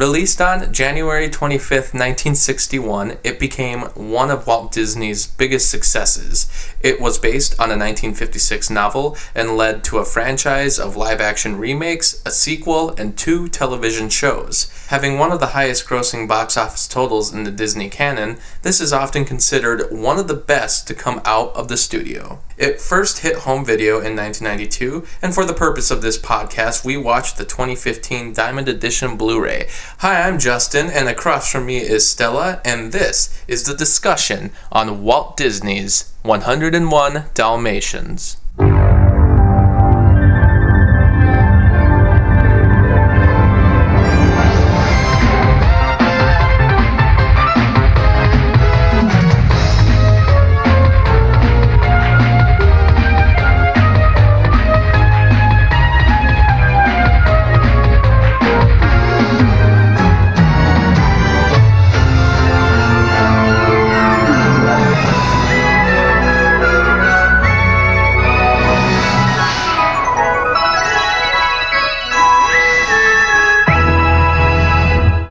Released on January 25th, 1961, it became one of Walt Disney's biggest successes. It was based on a 1956 novel and led to a franchise of live-action remakes, a sequel, and 2 television shows. Having one of the highest-grossing box office totals in the Disney canon, this is often considered one of the best to come out of the studio. It first hit home video in 1992, and for the purpose of this podcast, we watched the 2015 Diamond Edition Blu-ray. Hi, I'm Justin, and across from me is Stella, and this is the discussion on Walt Disney's 101 Dalmatians.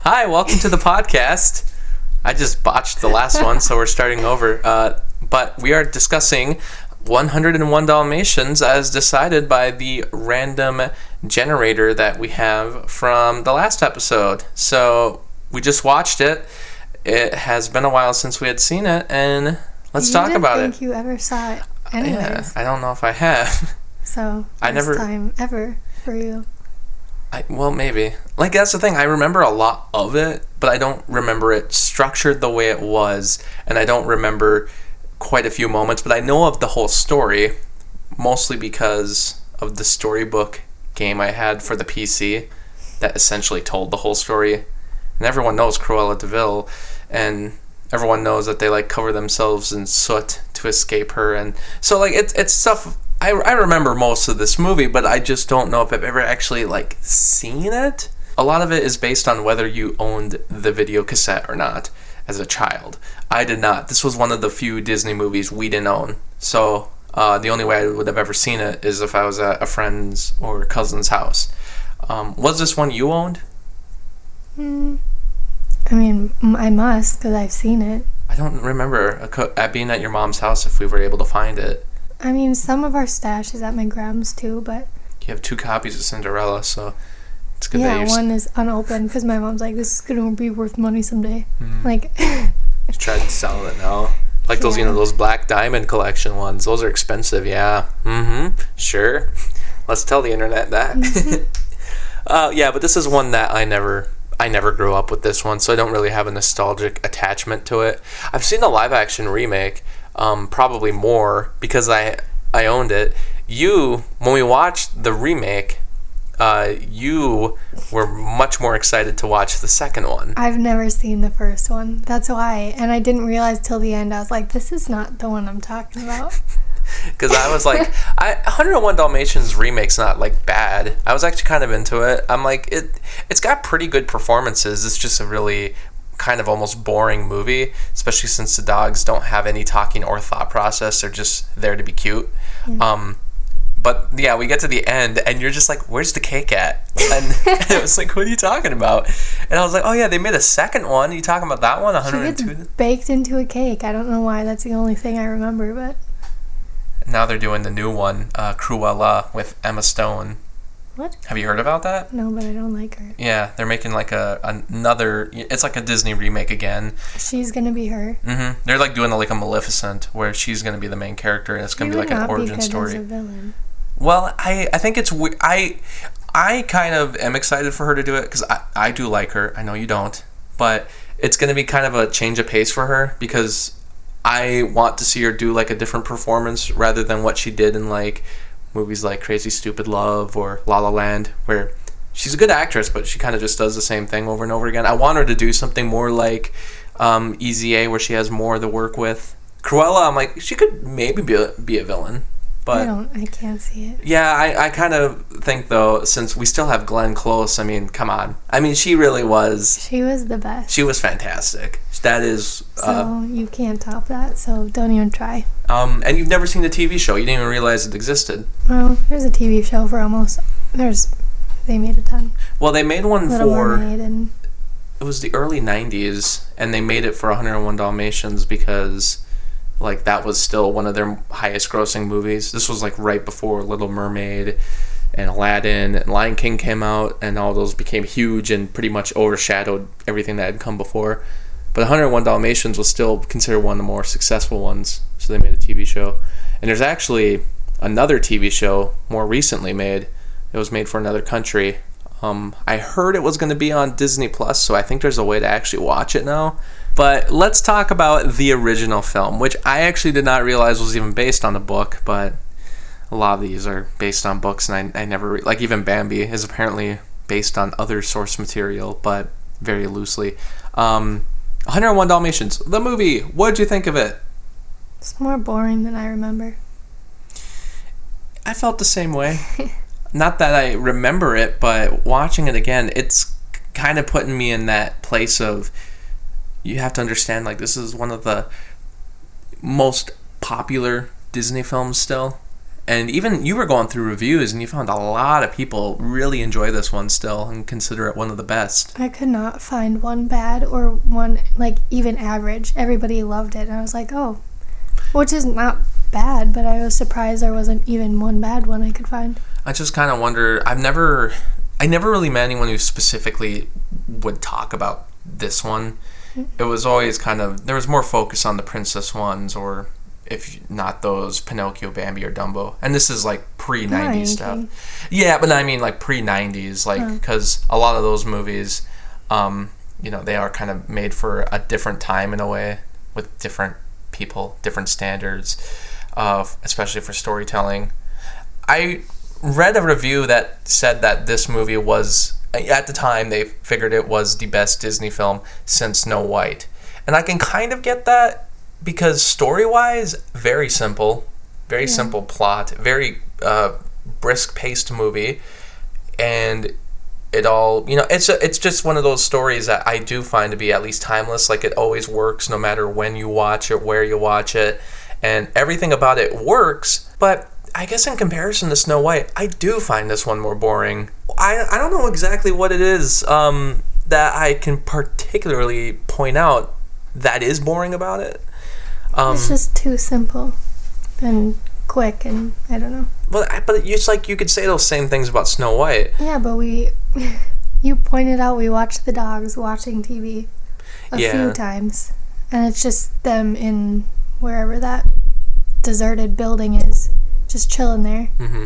Hi, welcome to the podcast. I just botched the last one, so we're starting over. But we are discussing 101 Dalmatians as decided by the random generator that we have from the last episode. So we just watched it. It has been a while since we had seen it, and let's talk about it. I don't think you ever saw it anyways. Yeah, I don't know if I have. So, first time ever for you. Well, maybe. Like, that's the thing. I remember a lot of it, but I don't remember it structured the way it was, and I don't remember quite a few moments, but I know of the whole story, mostly because of the storybook game I had for the PC that essentially told the whole story. And everyone knows Cruella de Vil, and everyone knows that they, like, cover themselves in soot to escape her, and so, like, it's stuff... I remember most of this movie, but I just don't know if I've ever actually, like, seen it. A lot of it is based on whether you owned the video cassette or not as a child. I did not. This was one of the few Disney movies we didn't own. So the only way I would have ever seen it is if I was at a friend's or cousin's house. Was this one you owned? I mean, I must, because I've seen it. I don't remember being at your mom's house if we were able to find it. I mean, some of our stash is at my grandma's too, but... You have 2 copies of Cinderella, so it's good that you're... Yeah, one is unopened, because my mom's like, this is going to be worth money someday. Like... You tried to sell it now. Like those, you know, those Black Diamond collection ones. Those are expensive, yeah. Sure. Let's tell the internet that. Yeah, but this is one that I never grew up with this one, so I don't really have a nostalgic attachment to it. I've seen the live-action remake... probably more because I owned it. When we watched the remake, you were much more excited to watch the second one. I've never seen the first one. That's why. And I didn't realize till the end. I was like, this is not the one I'm talking about. Because I was like, 101 Dalmatians remake's not, like, bad. I was actually kind of into it. I'm like, it's got pretty good performances. It's just a really... kind of almost boring movie, especially since the dogs don't have any talking or thought process. They're just there to be cute. But yeah, we get to the end and you're just like, where's the cake at? And it was like, what are you talking about? And I was like, oh yeah, they made a second one. Are you talking about that one? 102? She gets baked into a cake. I don't know why. That's the only thing I remember, but now they're doing the new one, Cruella, with Emma Stone. What? Have you heard about that? No, but I don't like her. Yeah, they're making like another... It's like a Disney remake again. She's gonna be her. They're like doing like a Maleficent where she's gonna be the main character and it's gonna be like an origin story. As a villain. Well, I think it's weird. I kind of am excited for her to do it because I do like her. I know you don't, but it's gonna be kind of a change of pace for her because I want to see her do like a different performance rather than what she did in like movies like Crazy Stupid Love or La La Land, where she's a good actress, but she kind of just does the same thing over and over again. I want her to do something more like Easy A, where she has more to work with. Cruella, I'm like, she could maybe be a villain. But I can't see it. Yeah, I kind of think, though, since we still have Glenn Close, I mean, come on. I mean, she really was... She was the best. She was fantastic. That is... So you can't top that, so don't even try. And you've never seen the TV show. You didn't even realize it existed. Well, there's a TV show for almost... They made a ton. Well, they made one Little for... Mermaid and... it was the early 90s, and they made it for 101 Dalmatians because, like, that was still one of their highest grossing movies. This was, like, right before Little Mermaid and Aladdin and Lion King came out, and all those became huge and pretty much overshadowed everything that had come before. But 101 Dalmatians was still considered one of the more successful ones, so they made a TV show. And there's actually another TV show more recently made. It was made for another country. I heard it was going to be on Disney Plus, so I think there's a way to actually watch it now. But let's talk about the original film, which I actually did not realize was even based on the book, but a lot of these are based on books, and I never... like, even Bambi is apparently based on other source material, but very loosely. 101 Dalmatians, the movie. What did you think of it? It's more boring than I remember. I felt the same way. Not that I remember it, but watching it again, it's kind of putting me in that place of, you have to understand, like, this is one of the most popular Disney films still. And even you were going through reviews and you found a lot of people really enjoy this one still and consider it one of the best. I could not find one bad or one, like, even average. Everybody loved it. And I was like, oh, which is not bad, but I was surprised there wasn't even one bad one I could find. I just kind of wonder, I never really met anyone who specifically would talk about this one. It was always kind of, there was more focus on the princess ones, or if not those, Pinocchio, Bambi, or Dumbo. And this is like pre-90s stuff. Yeah, but I mean like pre-90s, like, because a lot of those movies, they are kind of made for a different time in a way, with different people, different standards, especially for storytelling. I read a review that said that this movie was, at the time, they figured it was the best Disney film since Snow White. And I can kind of get that, because story-wise, very simple plot, very brisk-paced movie, and it all, it's just one of those stories that I do find to be at least timeless. Like, it always works no matter when you watch it, where you watch it, and everything about it works. But I guess in comparison to Snow White, I do find this one more boring. I don't know exactly what it is that I can particularly point out that is boring about it. It's just too simple and quick, and I don't know. But it's like you could say those same things about Snow White. Yeah, but you pointed out we watched the dogs watching TV a few times, and it's just them in wherever that deserted building is, just chilling there. Mm-hmm.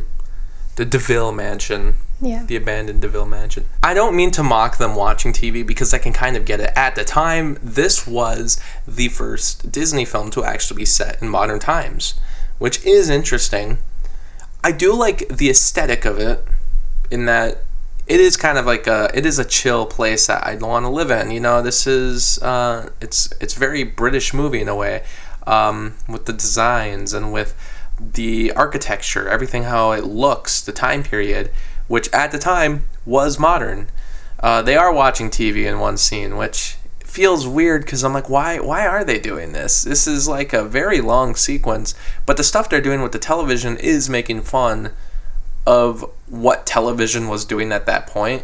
The DeVille Mansion. Yeah. The abandoned DeVille Mansion. I don't mean to mock them watching TV, because I can kind of get it. At the time, this was the first Disney film to actually be set in modern times, which is interesting. I do like the aesthetic of it, in that it is kind of like it is a chill place that I don't want to live in. This is, it's very British movie in a way, with the designs and with the architecture, everything, how it looks, the time period, which at the time was modern. They are watching TV in one scene, which feels weird, because I'm like, why are they doing this? This is like a very long sequence, but the stuff they're doing with the television is making fun of what television was doing at that point.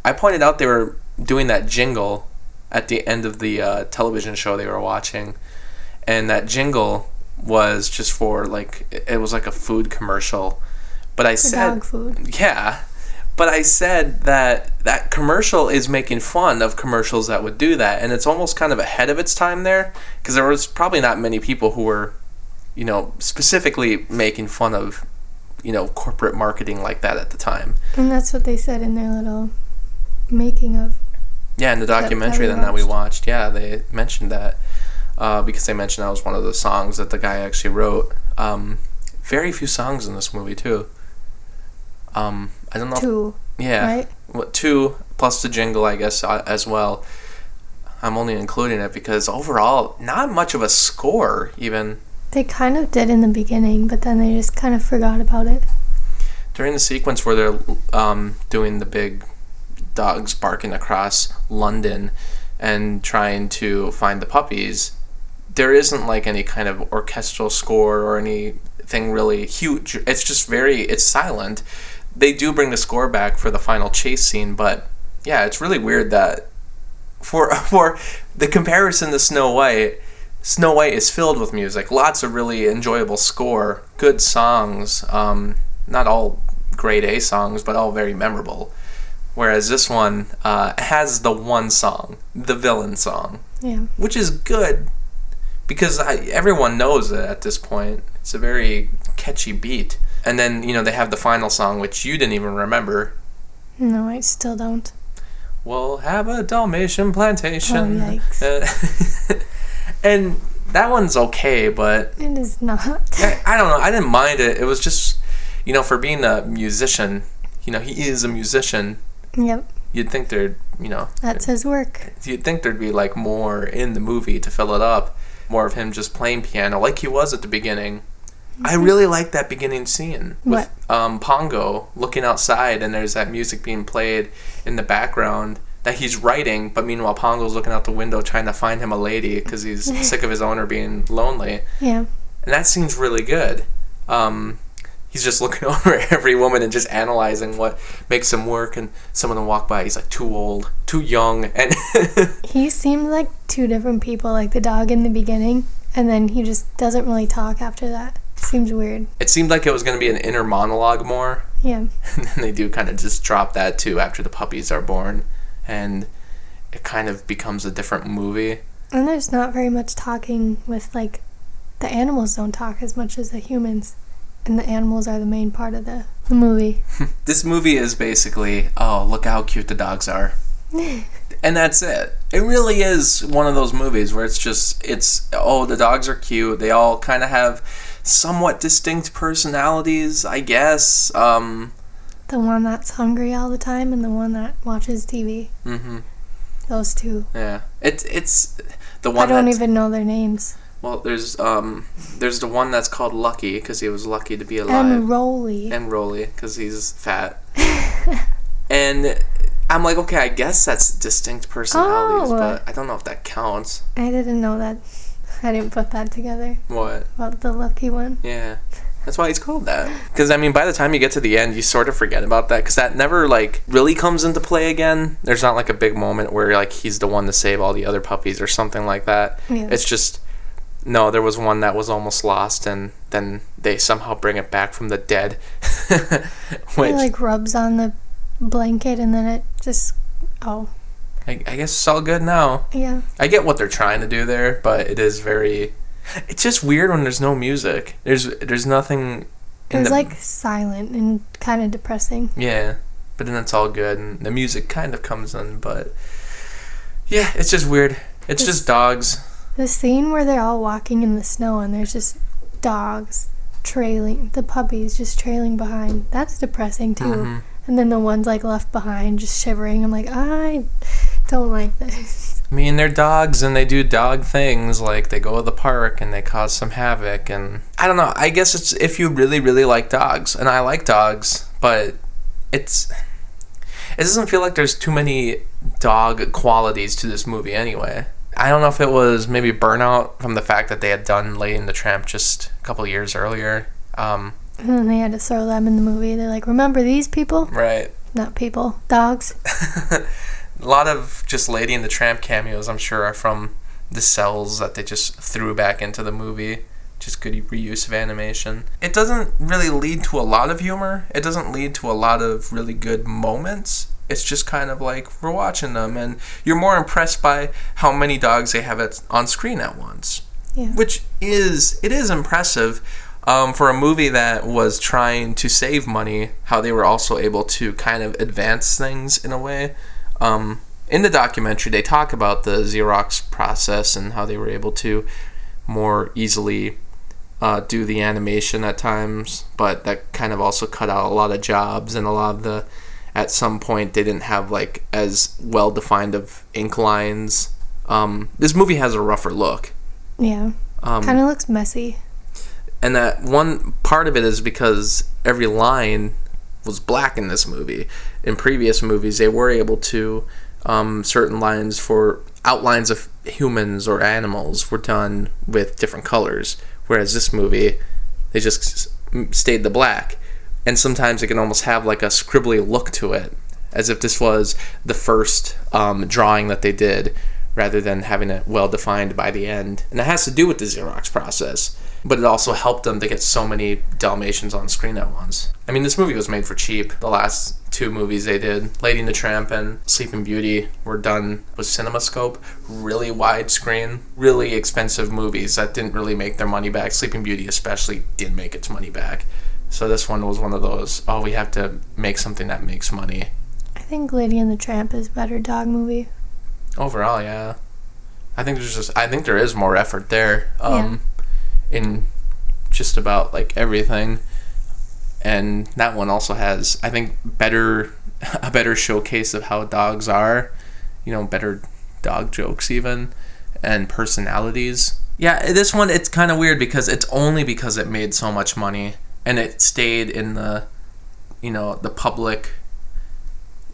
I pointed out they were doing that jingle at the end of the television show they were watching, and that jingle was just for, like, it was like a food commercial. But I said, dog food. Yeah, but I said that commercial is making fun of commercials that would do that, and it's almost kind of ahead of its time there, because there was probably not many people who were, specifically making fun of, corporate marketing like that at the time. And that's what they said in their little making of. Yeah, in the documentary that we watched, yeah, they mentioned that, because they mentioned that was one of the songs that the guy actually wrote. Very few songs in this movie too. I don't know. 2. Yeah. Right? 2 plus the jingle, I guess, as well. I'm only including it because overall, not much of a score even. They kind of did in the beginning, but then they just kind of forgot about it. During the sequence where they're doing the big dogs barking across London and trying to find the puppies, there isn't like any kind of orchestral score or anything really huge. It's just it's silent. They do bring the score back for the final chase scene, but yeah, it's really weird that for the comparison to Snow White is filled with music. Lots of really enjoyable score, good songs. Not all grade A songs, but all very memorable. Whereas this one has the one song, the villain song, which is good because everyone knows it at this point. It's a very catchy beat. And then, they have the final song, which you didn't even remember. No, I still don't. We'll have a Dalmatian plantation. Oh, yikes. And that one's okay, but... It is not. I don't know. I didn't mind it. It was just, for being a musician, he is a musician. Yep. You'd think there'd, That's his work. You'd think there'd be, more in the movie to fill it up. More of him just playing piano, like he was at the beginning. Mm-hmm. I really like that beginning scene. With Pongo looking outside, and there's that music being played in the background that he's writing, but meanwhile Pongo's looking out the window trying to find him a lady because he's sick of his owner being lonely. Yeah. And that scene's really good. He's just looking over every woman and just analyzing what makes him work, and some of them walk by, he's like too old, too young, and he seems like two different people, like the dog in the beginning, and then he just doesn't really talk after that. Seems weird. It seemed like it was going to be an inner monologue more. Yeah. And then they do kind of just drop that too after the puppies are born. And it kind of becomes a different movie. And there's not very much talking with, the animals don't talk as much as the humans. And the animals are the main part of the movie. This movie is basically, oh, look how cute the dogs are. And that's it. It really is one of those movies where the dogs are cute. They all kind of have somewhat distinct personalities, I guess. The one that's hungry all the time and the one that watches TV. Mm-hmm. Those two. Yeah. It's the one I don't even know their names. Well, there's the one that's called Lucky because he was lucky to be alive. And Rolly. Because he's fat. And I'm like, okay, I guess that's distinct personalities, but I don't know if that counts. I didn't know that. I didn't put that together. What? About the lucky one. Yeah. That's why he's called that. Because, by the time you get to the end, you sort of forget about that. Because that never, really comes into play again. There's not, a big moment where, he's the one to save all the other puppies or something like that. Yeah. It's just, no, there was one that was almost lost, and then they somehow bring it back from the dead. It, rubs on the blanket, and then it just, I guess it's all good now. Yeah. I get what they're trying to do there, but it is very... It's just weird when there's no music. There's nothing... It was, silent and kind of depressing. Yeah. But then it's all good, and the music kind of comes in, but... Yeah, it's just weird. It's just dogs. The scene where they're all walking in the snow, and there's just dogs trailing... The puppies just trailing behind. That's depressing, too. Mm-hmm. And then the ones, left behind just shivering. I'm like, I don't like this. They're dogs, and they do dog things, they go to the park, and they cause some havoc, and... I don't know, I guess it's if you really, really like dogs, and I like dogs, but it doesn't feel like there's too many dog qualities to this movie anyway. I don't know if it was maybe burnout from the fact that they had done Lady and the Tramp just a couple years earlier, And then they had to throw them in the movie. They're like, remember these people? Right. Not people. Dogs. A lot of just Lady and the Tramp cameos, I'm sure, are from the cells that they just threw back into the movie. Just good reuse of animation. It doesn't really lead to a lot of humor. It doesn't lead to a lot of really good moments. It's just kind of we're watching them, and you're more impressed by how many dogs they have on screen at once. Yeah. Which is impressive. For a movie that was trying to save money, how they were also able to kind of advance things in a way. In the documentary, they talk about the Xerox process and how they were able to more easily do the animation at times, but that kind of also cut out a lot of jobs, and a lot of at some point they didn't have as well defined of ink lines. This movie has a rougher look. Yeah. Kind of looks messy. And that one part of it is because every line was black in this movie. In previous movies, they were able to, certain lines for outlines of humans or animals were done with different colors. Whereas this movie, they just stayed the black. And sometimes it can almost have a scribbly look to it. as if this was the first drawing that they did, rather than having it well defined by the end. And it has to do with the Xerox process, but it also helped them to get so many Dalmatians on screen at once. I mean, this movie was made for cheap. The last two movies they did, Lady and the Tramp and Sleeping Beauty, were done with CinemaScope, really widescreen, really expensive movies that didn't really make their money back. Sleeping Beauty especially didn't make its money back. So this one was one of those, we have to make something that makes money. I think Lady and the Tramp is a better dog movie. Overall, yeah. I think there is more effort there. In just about like everything. And that one also has, I think, a better showcase of how dogs are, better dog jokes even, and personalities. Yeah, this one, it's kind of weird because it's only because it made so much money and it stayed in the public.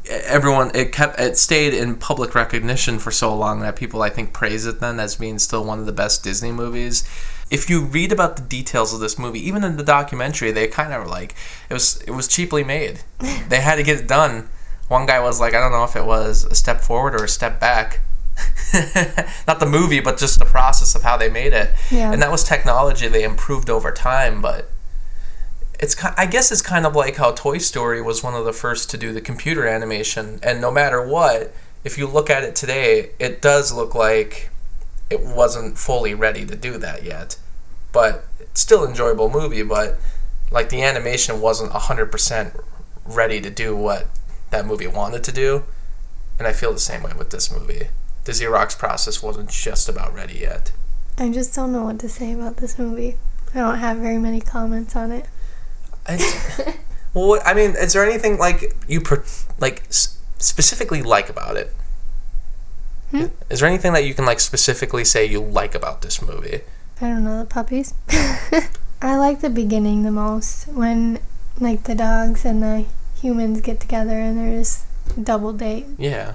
It stayed in public recognition for so long that people, I think, praise it then as being still one of the best Disney movies. If you read about the details of this movie, even in the documentary, they kind of were like, it was cheaply made. They had to get it done. One guy was like, I don't know if it was a step forward or a step back. Not the movie, but just the process of how they made it. Yeah. And that was technology they improved over time, but I guess it's kind of like how Toy Story was one of the first to do the computer animation, and no matter what, if you look at it today, it does look like it wasn't fully ready to do that yet. But it's still an enjoyable movie, but like the animation wasn't 100% ready to do what that movie wanted to do. And I feel the same way with this movie. The Xerox process wasn't just about ready yet. I just don't know what to say about this movie. I don't have very many comments on it. Well, I mean, is there anything like you specifically like about it? Is there anything that you can like specifically say you like about this movie? I don't know, the puppies. I like the beginning the most, when like the dogs and the humans get together and they're just double date. Yeah.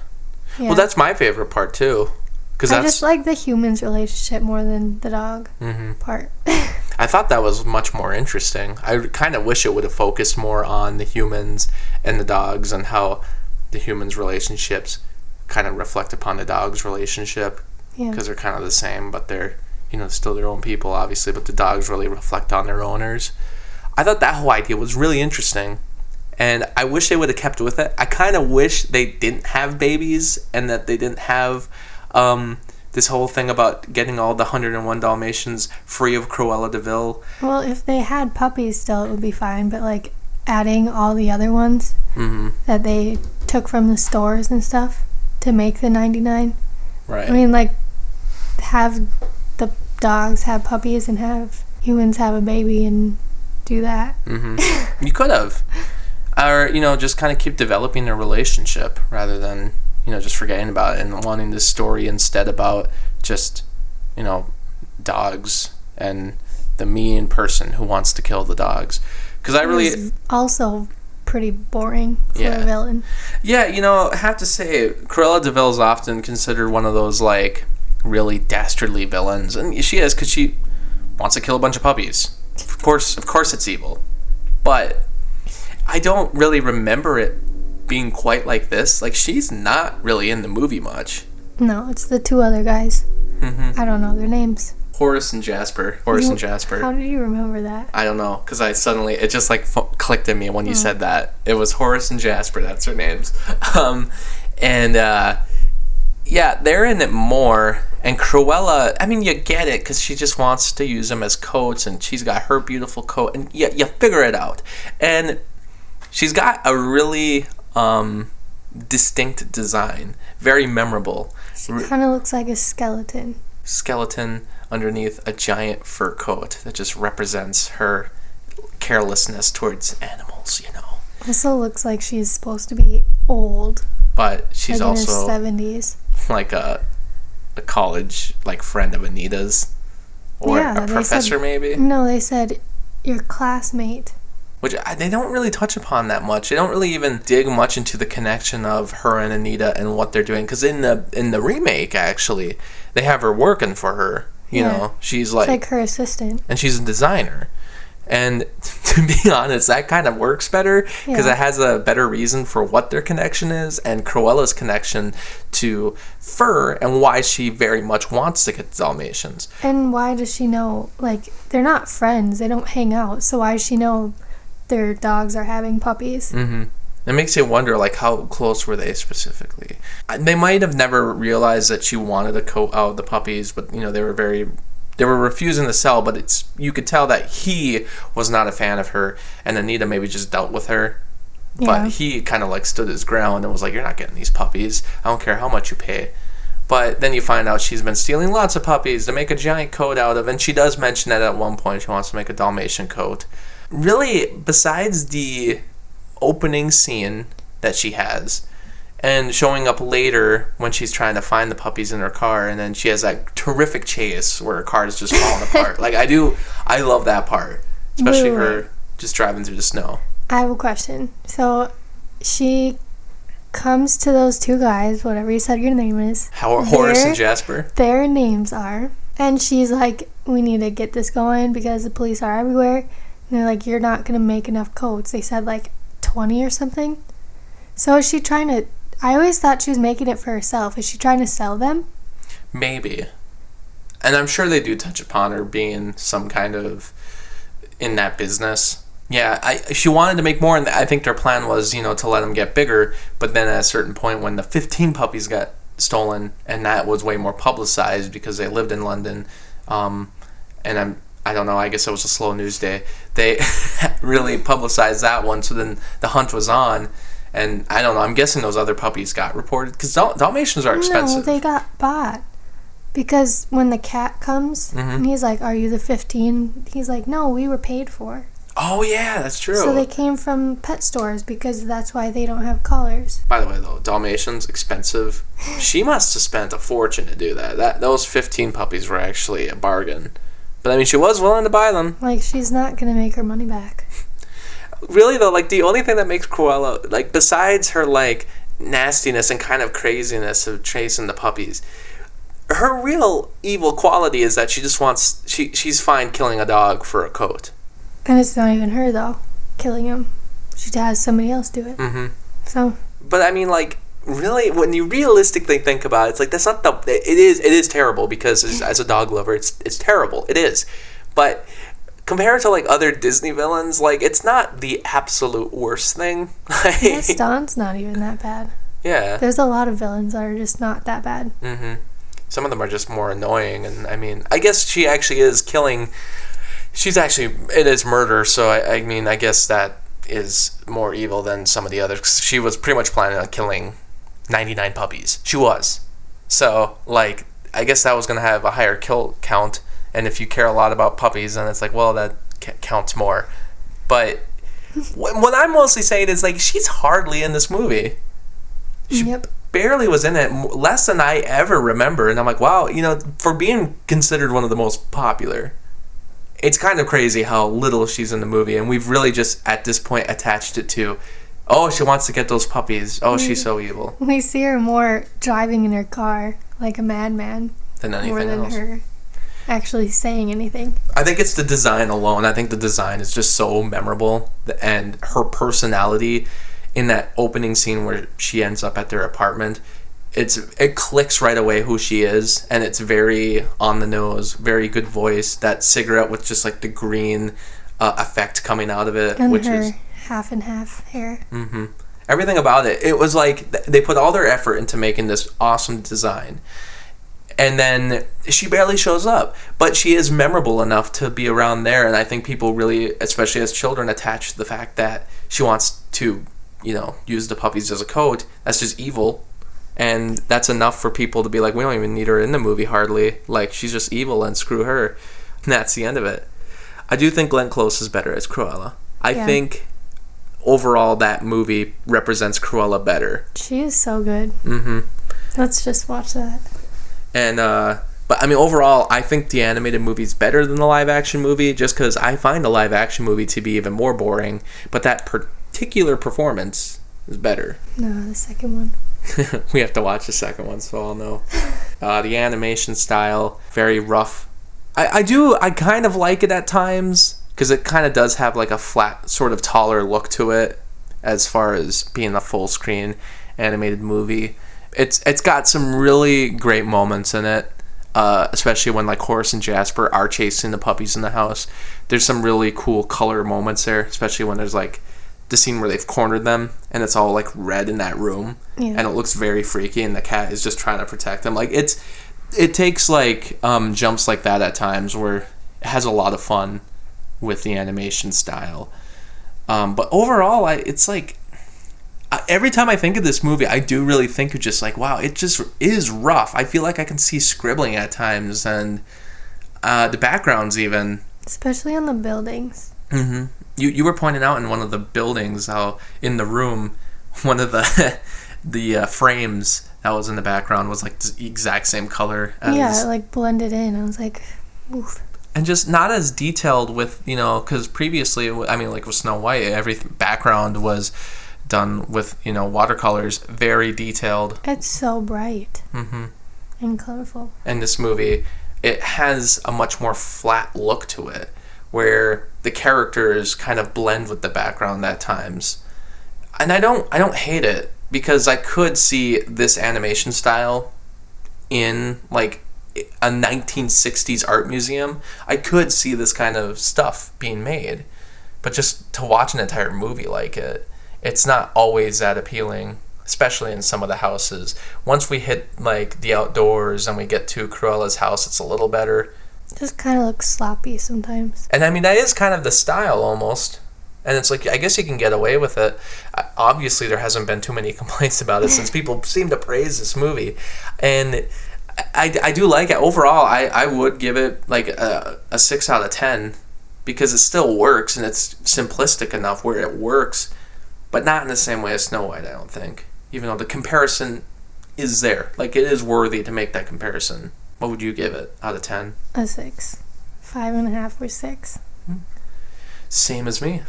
Well, that's my favorite part too, because I just like the humans' relationship more than the dog part. I thought that was much more interesting. I kind of wish it would have focused more on the humans and the dogs and how the humans' relationships kind of reflect upon the dog's relationship, because they're kind of the same, but they're still their own people, obviously, but the dogs really reflect on their owners. I thought that whole idea was really interesting, and I wish they would have kept with it. I kind of wish they didn't have babies and that they didn't have this whole thing about getting all the 101 Dalmatians free of Cruella de Vil. Well, if they had puppies still, it would be fine, but like adding all the other ones that they took from the stores and stuff to make the 99. Right. I mean, like, have the dogs have puppies and have humans have a baby and do that. You could have. Or, just kind of keep developing their relationship rather than, just forgetting about it and wanting this story instead about just, dogs and the mean person who wants to kill the dogs. Because I really... It's also pretty boring for a villain. Yeah, I have to say, Cruella de Vil is often considered one of those, like, really dastardly villains. And she is, because she wants to kill a bunch of puppies. Of course it's evil. But I don't really remember it being quite like this. Like, she's not really in the movie much. No, it's the two other guys. I don't know their names. Horace and Jasper. How did you remember that? I don't know, because it just like clicked in me when you said that. It was Horace and Jasper, that's their names. They're in it more. And Cruella, I mean, you get it, because she just wants to use them as coats, and she's got her beautiful coat, and you figure it out. And she's got a really distinct design, very memorable. She kind of looks like a skeleton. Underneath a giant fur coat that just represents her carelessness towards animals, Also looks like she's supposed to be old. But she's like also in her 70s. Like a college friend of Anita's, or a professor maybe. No, they said your classmate. Which they don't really touch upon that much. They don't really even dig much into the connection of her and Anita and what they're doing. Because in the remake, actually, they have her working for her. She's like her assistant. And she's a designer. And to be honest, that kind of works better because it has a better reason for what their connection is and Cruella's connection to fur and why she very much wants to get the Dalmatians. And why does she know, like, they're not friends, they don't hang out, so why does she know their dogs are having puppies? Mm-hmm. It makes you wonder, like, how close were they specifically? They might have never realized that she wanted a coat out of the puppies, but, you know, they were refusing to sell, but you could tell that he was not a fan of her, and Anita maybe just dealt with her. Yeah. But he kind of like stood his ground and was like, you're not getting these puppies. I don't care how much you pay. But then you find out she's been stealing lots of puppies to make a giant coat out of, and she does mention that at one point she wants to make a Dalmatian coat. Really, besides the opening scene that she has, and showing up later when she's trying to find the puppies in her car, and then she has that terrific chase where her car is just falling apart. Like, I love that part. Especially her just driving through the snow. I have a question. So, she comes to those two guys, whatever you said your name is. Horace and Jasper. Their names are. And she's like, we need to get this going because the police are everywhere. And they're like, you're not going to make enough coats. They said like 20 or something. So is she trying to... I always thought she was making it for herself. Is she trying to sell them? Maybe. And I'm sure they do touch upon her being some kind of in that business. Yeah, she wanted to make more, and I think their plan was, you know, to let them get bigger. But then at a certain point, when the 15 puppies got stolen, and that was way more publicized because they lived in London, and I don't know, I guess it was a slow news day. They really publicized that one, so then the hunt was on. And I don't know, I'm guessing those other puppies got reported, because Dalmatians are expensive. No, they got bought. Because when the cat comes, and he's like, are you the 15? He's like, no, we were paid for. Oh, yeah, that's true. So they came from pet stores, because that's why they don't have collars. By the way, though, Dalmatians, expensive. She must have spent a fortune to do that. Those 15 puppies were actually a bargain. But, I mean, she was willing to buy them. Like, she's not going to make her money back. Really, though, like, the only thing that makes Cruella, like, besides her, like, nastiness and kind of craziness of chasing the puppies, her real evil quality is that she just wants... She's fine killing a dog for a coat. And it's not even her, though, killing him. She has somebody else do it. Mm-hmm. So... But, I mean, like, really, when you realistically think about it, it's like, that's not the... It is terrible, because as a dog lover, it's terrible. It is. But... Compared to, like, other Disney villains, like, it's not the absolute worst thing. Gaston's not even that bad. Yeah. There's a lot of villains that are just not that bad. Mm-hmm. Some of them are just more annoying, and, I mean, I guess she actually is killing... It is murder, so, I mean, I guess that is more evil than some of the others. 'Cause she was pretty much planning on killing 99 puppies. She was. So, like, I guess that was going to have a higher kill count. And if you care a lot about puppies, then it's like, well, that counts more. But what I'm mostly saying is, like, she's hardly in this movie. She barely was in it, less than I ever remember. And I'm like, wow, you know, for being considered one of the most popular, it's kind of crazy how little she's in the movie. And we've really just, at this point, attached it to, oh, she wants to get those puppies. Oh, she's so evil. We see her more driving in her car like a madman. Than anything else. Her actually saying anything. I think it's the design alone. I think the design is just so memorable, and her personality in that opening scene where she ends up at their apartment, it clicks right away who she is, and it's very on the nose, very good voice. That cigarette with just like the green effect coming out of it, and which her is half and half hair. Mm-hmm. Everything about it was like they put all their effort into making this awesome design. And then she barely shows up, but she is memorable enough to be around there. And I think people really, especially as children, attach to the fact that she wants to, you know, use the puppies as a coat. That's just evil. And that's enough for people to be like, we don't even need her in the movie hardly. Like, she's just evil and screw her. And that's the end of it. I do think Glenn Close is better as Cruella. I think overall that movie represents Cruella better. She is so good. Mm-hmm. Let's just watch that. And, but I mean, overall, I think the animated movie is better than the live action movie, just because I find the live action movie to be even more boring. But that particular performance is better. No, the second one. We have to watch the second one, so I'll know. The animation style, very rough. I kind of like it at times. because it kind of does have like a flat, sort of taller look to it as far as being a full screen animated movie. It's got some really great moments in it, especially when like Horace and Jasper are chasing the puppies in the house. There's some really cool color moments there, especially when there's like the scene where they've cornered them and it's all like red in that room, and it looks very freaky, and the cat is just trying to protect them. Like it takes like jumps like that at times where it has a lot of fun with the animation style. But overall, it's like every time I think of this movie, I do really think of just like, wow, it just is rough. I feel like I can see scribbling at times, and the backgrounds even, especially on the buildings. Mm-hmm. You were pointing out in one of the buildings how in the room, one of the frames that was in the background was like the exact same color as, it like blended in. I was like, oof. And just not as detailed with, because previously, I mean, like with Snow White, every background was done with, watercolors, very detailed. It's so bright. Mm-hmm. And colorful. And this movie, it has a much more flat look to it, where the characters kind of blend with the background at times. And I don't hate it, because I could see this animation style in like a 1960s art museum. I could see this kind of stuff being made, but just to watch an entire movie like it's not always that appealing, especially in some of the houses. Once we hit like the outdoors and we get to Cruella's house, it's a little better. It just kind of looks sloppy sometimes. And I mean, that is kind of the style almost. And it's like, I guess you can get away with it. Obviously, there hasn't been too many complaints about it since people seem to praise this movie. And I do like it. Overall, I would give it like a 6 out of 10, because it still works, and it's simplistic enough where it works, but not in the same way as Snow White, I don't think. Even though the comparison is there. Like, it is worthy to make that comparison. What would you give it out of 10? A 6. 5.5 or 6. Same as me.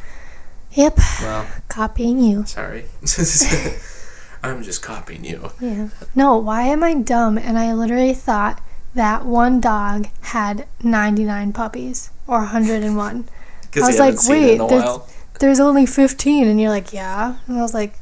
Yep. Well, copying you. Sorry. I'm just copying you. Yeah. No, why am I dumb? And I literally thought that one dog had 99 puppies, or 101. I was like, wait, there's only 15. And you're like, yeah. And I was like,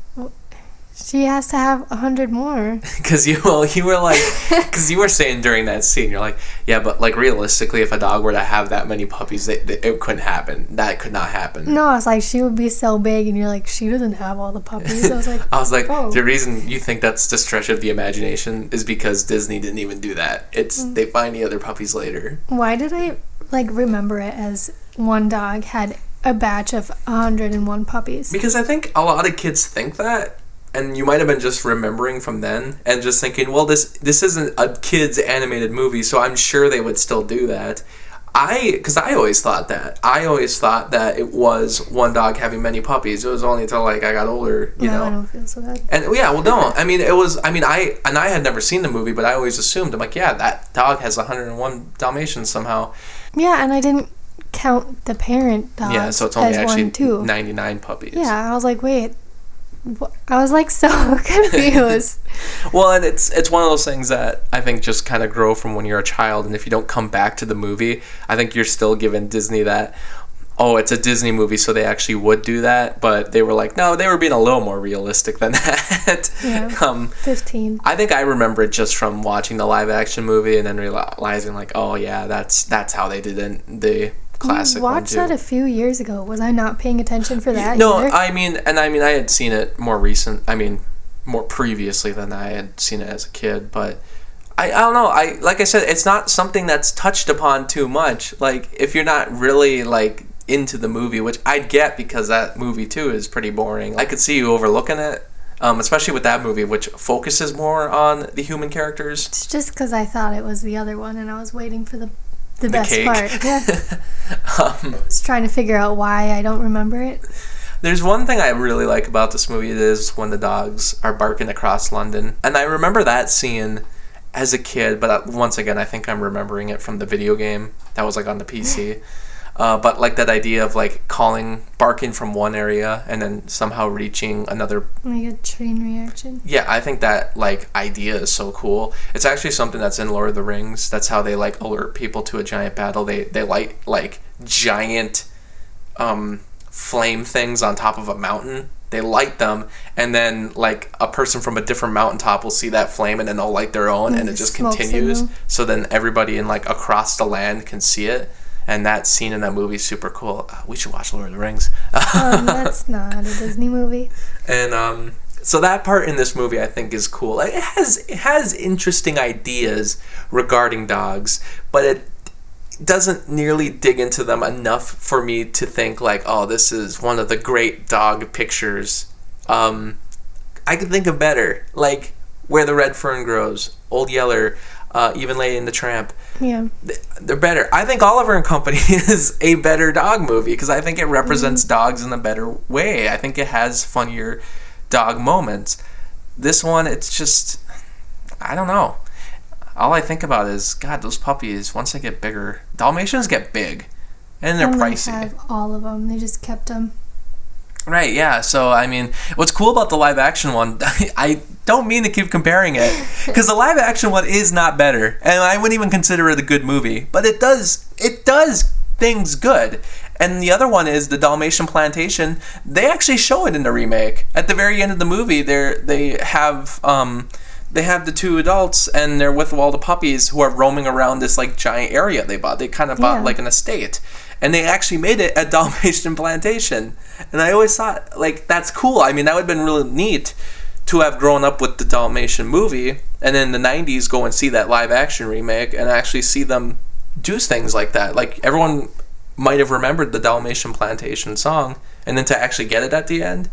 she has to have 100 more. Because you were saying during that scene, you're like, yeah, but like realistically, if a dog were to have that many puppies, it couldn't happen. That could not happen. No, I was like, she would be so big, and you're like, she doesn't have all the puppies. I was like, oh. The reason you think that's the stretch of the imagination is because Disney didn't even do that. They find the other puppies later. Why did I like remember it as one dog had a batch of 101 puppies? Because I think a lot of kids think that. And you might have been just remembering from then and just thinking, well, this isn't a kid's animated movie, so I'm sure they would still do that. Because I always thought that. I always thought that it was one dog having many puppies. It was only until like I got older, you know. I don't feel so bad. And yeah, well, don't. I mean, I had never seen the movie, but I always assumed, I'm like, yeah, that dog has 101 Dalmatians somehow. Yeah, and I didn't count the parent dog. Yeah, so it's only actually 1, 99 puppies. Yeah, I was like, wait. I was like so confused. Well, and it's one of those things that I think just kind of grow from when you're a child, and if you don't come back to the movie, I think you're still giving Disney that, oh, it's a Disney movie, so they actually would do that, but they were like, no, they were being a little more realistic than that. Yeah, 15. I think I remember it just from watching the live action movie and then realizing like, oh yeah, that's how they did it in the classic one. Watched that a few years ago. Was I not paying attention for that? No, either? I mean, I had seen it more previously than I had seen it as a kid, but I don't know. Like I said, it's not something that's touched upon too much. Like, if you're not really like into the movie, which I'd get because that movie too is pretty boring. I could see you overlooking it, especially with that movie, which focuses more on the human characters. It's just because I thought it was the other one, and I was waiting for the best cake part. Yeah. I was trying to figure out why I don't remember it. There's one thing I really like about this movie. It is when the dogs are barking across London, and I remember that scene as a kid, but once again, I think I'm remembering it from the video game that was like on the PC. But like that idea of like barking from one area and then somehow reaching another, like a chain reaction. Yeah, I think that like idea is so cool. It's actually something that's in Lord of the Rings. That's how they like alert people to a giant battle. They light like giant flame things on top of a mountain. They light them, and then like a person from a different mountaintop will see that flame, and then they'll light their own, and it just continues. So then everybody in like across the land can see it. And that scene in that movie is super cool. We should watch Lord of the Rings. That's not a Disney movie. And so that part in this movie I think is cool. It has interesting ideas regarding dogs, but it doesn't nearly dig into them enough for me to think like, oh, this is one of the great dog pictures. I could think of better, like Where the Red Fern Grows, Old Yeller, Even Lady and the Tramp. Yeah. They're better. I think Oliver and Company is a better dog movie because I think it represents dogs in a better way. I think it has funnier dog moments. This one, it's just, I don't know. All I think about is, God, those puppies, once they get bigger, Dalmatians get big, and they're pricey. They have all of them. They just kept them. Right, yeah. So, I mean, what's cool about the live-action one, I don't mean to keep comparing it, because the live-action one is not better, and I wouldn't even consider it a good movie, but it does things good. And the other one is the Dalmatian Plantation. They actually show it in the remake. At the very end of the movie, they have the two adults, and they're with all the puppies who are roaming around this like giant area they bought. They kind of bought like an estate. And they actually made it a Dalmatian Plantation. And I always thought, like, that's cool. I mean, that would have been really neat to have grown up with the Dalmatian movie, and then in the 90s go and see that live-action remake and actually see them do things like that. Like, everyone might have remembered the Dalmatian Plantation song, and then to actually get it at the end.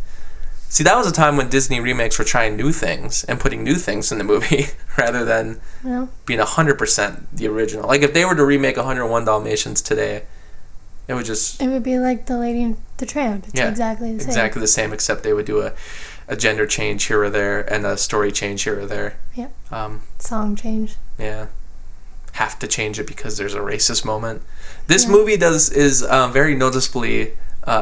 See, that was a time when Disney remakes were trying new things and putting new things in the movie rather than being 100% the original. Like, if they were to remake 101 Dalmatians today, it would be like The Lady and the Tramp. It's exactly the same. Exactly the same, except they would do a gender change here or there and a story change here or there. Yeah. Song change. Yeah. Have to change it because there's a racist moment. This movie is very noticeably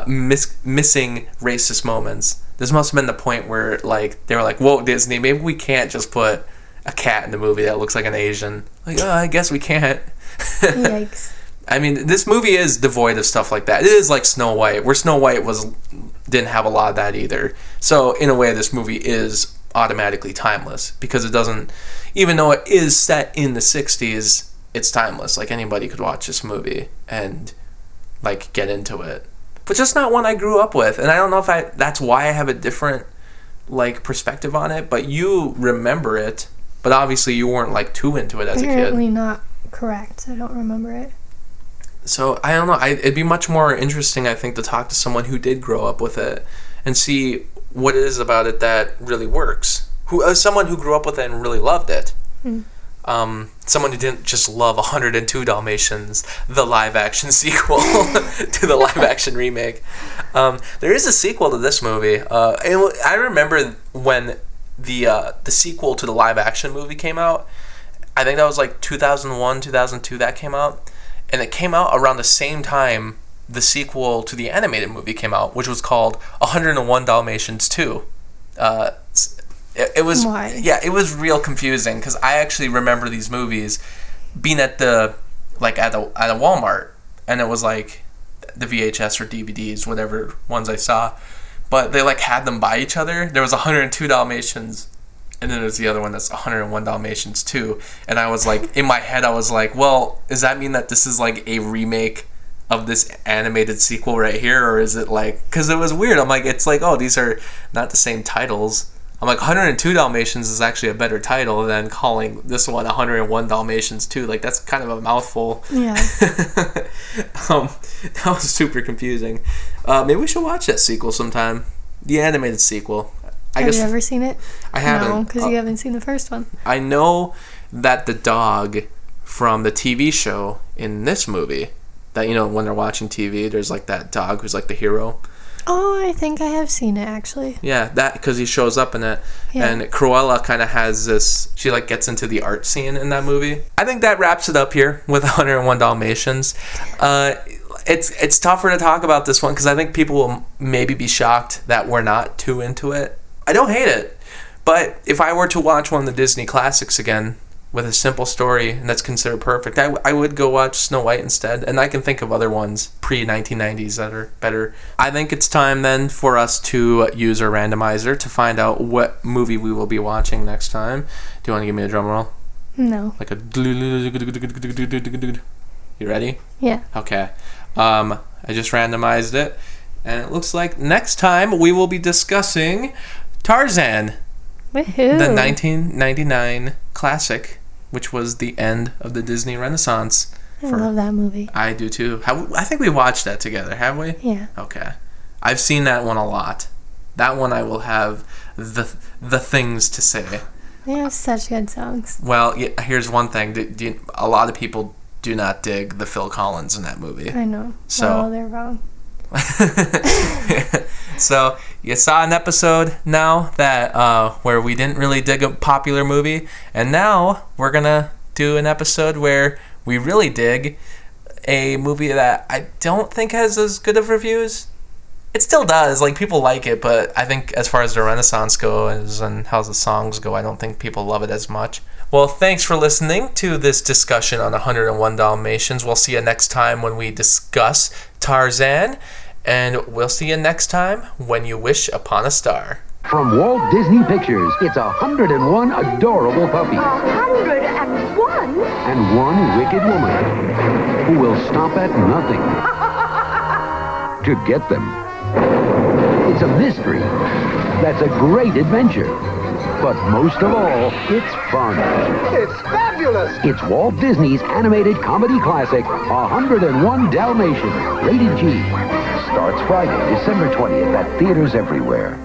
missing racist moments. This must have been the point where like they were like, whoa, Disney, maybe we can't just put a cat in the movie that looks like an Asian. Like, oh, I guess we can't. Yikes. I mean, this movie is devoid of stuff like that. It is like Snow White, where Snow White didn't have a lot of that either. So, in a way, this movie is automatically timeless because it doesn't, even though it is set in the 60s, it's timeless. Like, anybody could watch this movie and, like, get into it. But just not one I grew up with. And I don't know if that's why I have a different, like, perspective on it. But you remember it. But obviously you weren't, like, too into it as a kid. Apparently not correct. I don't remember it. So, I don't know. It'd be much more interesting, I think, to talk to someone who did grow up with it and see what it is about it that really works. Someone who grew up with it and really loved it. Someone who didn't just love 102 Dalmatians, the live-action sequel to the live-action remake. There is a sequel to this movie. And I remember when the sequel to the live-action movie came out. I think that was like 2001, 2002 that came out. And it came out around the same time the sequel to the animated movie came out, which was called 101 Dalmatians 2. It was it was real confusing because I actually remember these movies being at a Walmart, and it was like the VHS or DVDs, whatever ones I saw, but they like had them by each other. There was 102 Dalmatians, and then there's the other one that's 101 Dalmatians 2, and I was like, in my head I was like, well, does that mean that this is like a remake of this animated sequel right here, or is it like, because it was weird. I'm like, it's like, oh, these are not the same titles. I'm like, 102 Dalmatians is actually a better title than calling this one 101 Dalmatians 2. Like, that's kind of a mouthful. Yeah. That was super confusing. Maybe we should watch that sequel sometime. The animated sequel. Have you ever seen it? I haven't. No, because you haven't seen the first one. I know that the dog from the TV show in this movie, that, you know, when they're watching TV, there's like that dog who's like the hero. Oh, I think I have seen it, actually. Yeah, that, because he shows up in it. Yeah. And Cruella kind of has this, she like gets into the art scene in that movie. I think that wraps it up here with 101 Dalmatians. It's tougher to talk about this one because I think people will maybe be shocked that we're not too into it. I don't hate it, but if I were to watch one of the Disney classics again, with a simple story and that's considered perfect, I would go watch Snow White instead. And I can think of other ones pre-1990s that are better. I think it's time then for us to use our randomizer to find out what movie we will be watching next time. Do you want to give me a drum roll? No. Like a... You ready? Yeah. Okay. I just randomized it. And it looks like next time we will be discussing Tarzan. Woohoo. The 1999 classic, which was the end of the Disney Renaissance. I love that movie. I do too. I think we watched that together, have we? Yeah. Okay. I've seen that one a lot. That one I will have the things to say. They have such good songs. Well, here's one thing. A lot of people do not dig the Phil Collins in that movie. I know. So well, they're wrong. So you saw an episode now that where we didn't really dig a popular movie, and now we're gonna do an episode where we really dig a movie that I don't think has as good of reviews. It still does, like people like it, but I think as far as the Renaissance goes and how the songs go, I don't think people love it as much. Well, thanks for listening to this discussion on 101 Dalmatians. We'll see you next time when we discuss Tarzan, and we'll see you next time when you wish upon a star. From Walt Disney Pictures, it's 101 adorable puppies. 101? And one wicked woman who will stop at nothing to get them. It's a mystery that's a great adventure. But most of all, it's fun. It's fabulous! It's Walt Disney's animated comedy classic, 101 Dalmatians, rated G. Starts Friday, December 20th at theaters everywhere.